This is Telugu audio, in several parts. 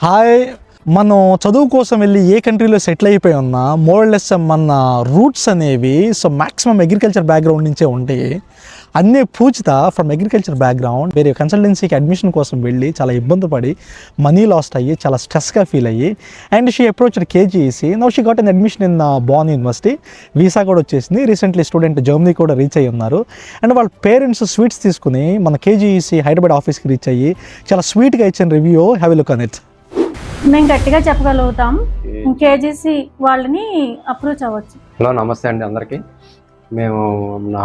హాయ్, మనం చదువు కోసం వెళ్ళి ఏ కంట్రీలో సెటిల్ అయిపోయి ఉన్నా మోరల్లెస్ మన రూట్స్ అనేవి మ్యాక్సిమం అగ్రికల్చర్ బ్యాక్గ్రౌండ్ నుంచే ఉంటాయి. అన్నీ పూజిత ఫ్రమ్ అగ్రికల్చర్ బ్యాక్గ్రౌండ్ వేరే కన్సల్టెన్సీకి అడ్మిషన్ కోసం వెళ్ళి చాలా ఇబ్బంది పడి మనీ లాస్ట్ అయ్యి చాలా స్ట్రెస్గా ఫీల్ అయ్యి and she approached KGEC. Now she got an admission in Bonn University. Visa కూడా వచ్చేసింది. రీసెంట్లీ స్టూడెంట్ జర్మనీ కూడా రీచ్ అయ్యి ఉన్నారు. అండ్ వాళ్ళ పేరెంట్స్ స్వీట్స్ తీసుకుని మన కేజీఈసీ హైదరాబాద్ ఆఫీస్కి రీచ్ అయ్యి చాలా స్వీట్గా ఇచ్చిన review. Have a look on it. మేము గట్టిగా చెప్పగలుగుతాం, కేజీసీ వాళ్ళని అప్రోచ్ అవ్వచ్చు. హలో, నమస్తే అండి అందరికీ. మేము నా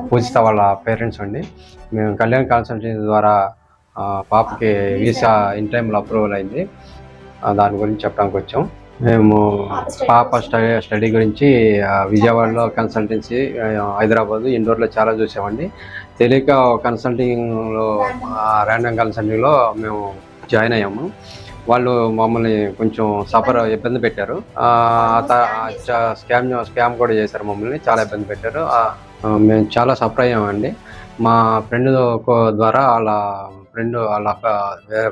పూజిత వాళ్ళ పేరెంట్స్ అండి. మేము కళ్యాణ్ కన్సల్టెన్సీ ద్వారా పాపకి వీసా ఇన్ టైంలో అప్రూవల్ అయింది. దాని గురించి చెప్పడానికి వచ్చాం. మేము పాప స్టడీ గురించి విజయవాడలో కన్సల్టెన్సీ, హైదరాబాద్, ఇండోర్లో చాలా చూసామండి. తెలియక కన్సల్టింగ్లో ర్యాండమ్ కన్సల్టింగ్లో మేము జాయిన్ అయ్యాము. వాళ్ళు మమ్మల్ని కొంచెం ఇబ్బంది పెట్టారు. స్కామ్ కూడా చేశారు. మమ్మల్ని చాలా ఇబ్బంది పెట్టారు. మేము చాలా సఫర్ అయ్యామండి. మా ఫ్రెండ్ ద్వారా వాళ్ళ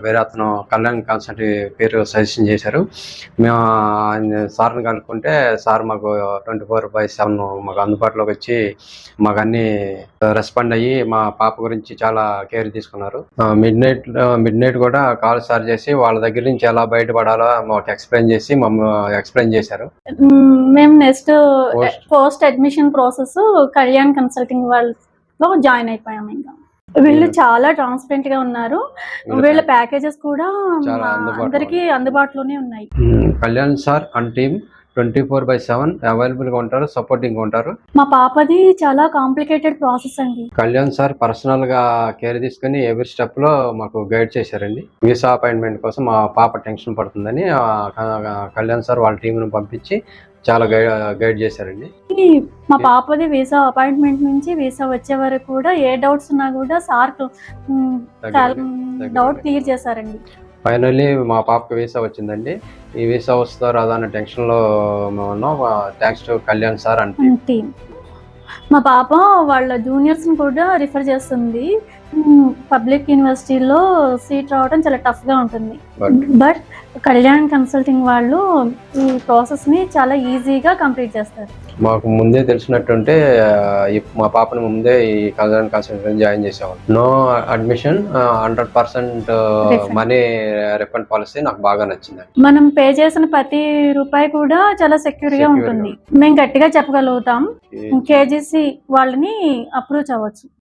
వేరే అతను కళ్యాణ్ కన్సల్టీ పేరు సజెషన్ చేశారు. మేము సార్ని కనుక్కుంటే సార్ మాకు 24/7 మాకు అందుబాటులోకి వచ్చి మాకు అన్ని రెస్పాండ్ అయ్యి మా పాప గురించి చాలా కేర్ తీసుకున్నారు. మిడ్ నైట్ కూడా కాల్ స్టార్ట్ చేసి వాళ్ళ దగ్గర నుంచి ఎలా బయటపడాలో మాకు ఎక్స్ప్లెయిన్ చేశారు. మేము next post admission process Kalyan consulting వాళ్ళలో జాయిన్ అయిపోయాము. ఇంకా వీళ్ళు చాలా ట్రాన్స్పరెంట్ గా ఉన్నారు. వీళ్ళ ప్యాకేజెస్ కూడా అందరికి అందుబాటులోనే ఉన్నాయి. Kalyan sir and team 24/7 available గా ఉంటారు, సపోర్టింగ్ గా ఉంటారు. మా పాపది చాలా కాంప్లికేటెడ్ ప్రాసెస్ అండి. కళ్యాణ్ సార్ పర్సనల్ గా కేర్ తీసుకుని ఎవ్రీ స్టెప్ లో మాకు గైడ్ చేశారండి. వీసా అపాయింట్మెంట్ కోసం మా పాప టెన్షన్ పడుతుందని కళ్యాణ్ సార్ వాళ్ళ టీంను పంపించి చాలా గైడ్ చేశారండి. మా పాపది వీసా అపాయింట్మెంట్ నుంచి వీసా వచ్చే వరకు కూడా ఏ డౌట్స్ ఉన్నా కూడా సార్ డౌట్ క్లియర్ చేశారండి. ఫైనల్లీ మా పాపకి వీసా వచ్చిందండి. ఈ వీసా వస్తుందో రాదా అనే టెన్షన్ లో మేము ఉన్నాం. థ్యాంక్స్ టు కళ్యాణ్ సార్ అంటే. మా పాప వాళ్ళ జూనియర్స్ ని కూడా రిఫర్ చేస్తుంది. పబ్లిక్ యూనివర్సిటీలో సీట్ రావడం చాలా టఫ్ గా ఉంటుంది. బట్ కళ్యాణ్ కన్సల్టింగ్ వాళ్ళు ఈ ప్రాసెస్ ని చాలా ఈజీగా కంప్లీట్ చేస్తారు. మాకు ముందే తెలిసినట్టుంటే మా పాపని ముందే ఈ కళ్యాణ్ కన్సల్టెన్సీ జాయిన్ చేసేవాళ్ళు. No admission, 100% money refund policy నాకు బాగా నచ్చింది. మనం పే చేసిన ప్రతి రూపాయి కూడా చాలా సెక్యూర్ గా ఉంటుంది. మేము గట్టిగా చెప్పగలుగుతాం, కేజీసీ వాళ్ళని అప్రోచ్ అవ్వచ్చు.